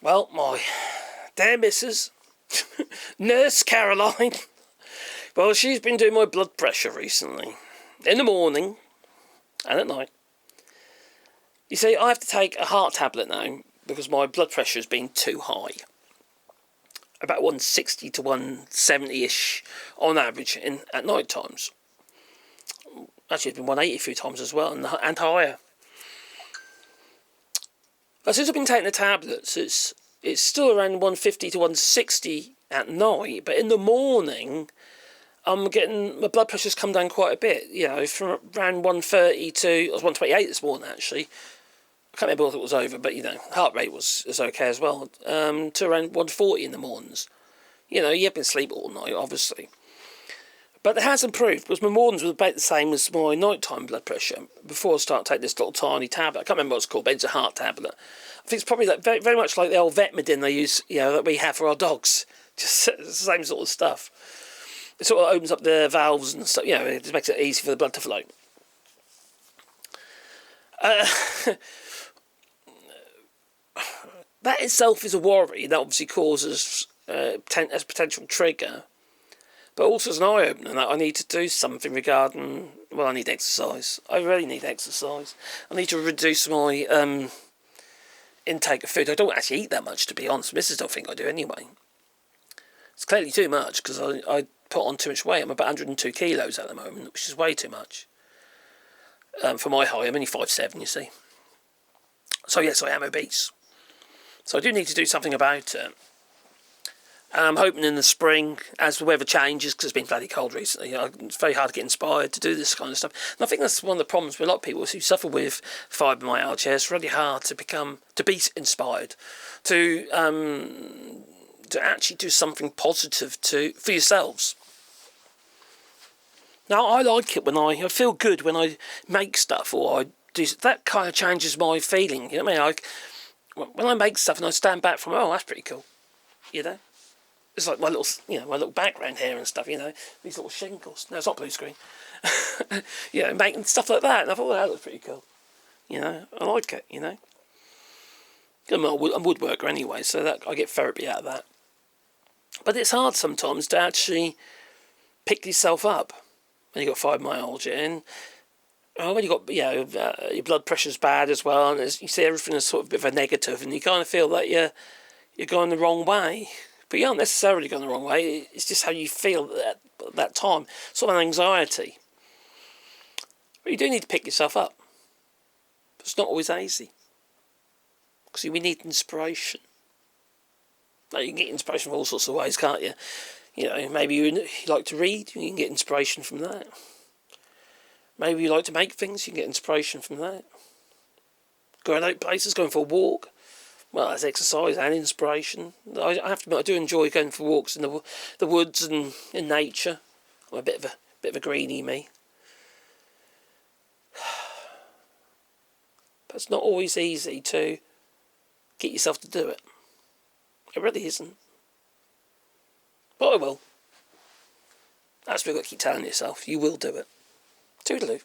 Well, my dear Mrs. Nurse Caroline, well, she's been doing my blood pressure recently, in the morning and at night. You see, I have to take a heart tablet now because my blood pressure has been too high. About 160 to 170-ish on average at night times. Actually, it's been 180 a few times as well, and higher. But since I've been taking the tablets, it's still around 150 to 160 at night, but in the morning, I'm getting, my blood pressure's come down quite a bit, you know, from around 130 to, it was 128 this morning actually. I can't remember what it was over, but, you know, heart rate was okay as well, to around 140 in the mornings. You know, you have been asleep all night, obviously. But it has improved, because my mornings were about the same as my nighttime blood pressure before I started taking this little tiny tablet. I can't remember what it's called, but it's a heart tablet. I think it's probably like very, very much like the old Vetmedin they use, you know, that we have for our dogs. Just the same sort of stuff. It sort of opens up the valves and stuff, you know, it just makes it easy for the blood to flow. That itself is a worry. That obviously causes as a potential trigger. But also as an eye-opener that I need to do something regarding, well, I need exercise. I really need exercise. I need to reduce my intake of food. I don't actually eat that much, to be honest. Mrs. don't think I do anyway. It's clearly too much because I put on too much weight. I'm about 102 kilos at the moment, which is way too much. For my height, I'm only 5'7", you see. So yes, I am obese. So I do need to do something about it. And I'm hoping in the spring, as the weather changes, because it's been bloody cold recently, you know, it's very hard to get inspired to do this kind of stuff. And I think that's one of the problems with a lot of people who suffer with fibromyalgia. It's really hard to be inspired, to actually do something positive for yourselves. Now, I like it when I feel good when I make stuff, or I do, that kind of changes my feeling, you know what I mean? When I make stuff and I stand back from, oh, that's pretty cool, you know? It's like my little background here and stuff, you know, these little shingles. No, it's not blue screen. You know, making stuff like that, and I thought, well, that looks pretty cool. You know, I like it, you know. I'm a woodworker anyway, so that I get therapy out of that. But it's hard sometimes to actually pick yourself up when you've got fibromyalgia, and when you've got, you know, your blood pressure's bad as well, and you see everything as sort of a bit of a negative, and you kind of feel that you're going the wrong way. But you aren't necessarily going the wrong way. It's just how you feel at that time. Sort of an anxiety. But you do need to pick yourself up. But it's not always easy. Because we need inspiration. Now, you can get inspiration from all sorts of ways, can't you? You know, maybe you like to read, you can get inspiration from that. Maybe you like to make things, you can get inspiration from that. Going out places, going for a walk. Well, that's exercise and inspiration. I have to admit, I do enjoy going for walks in the woods and in nature. I'm a bit of a greenie, me. But it's not always easy to get yourself to do it. It really isn't. But I will. That's what you've got to keep telling yourself. You will do it. Toodaloo.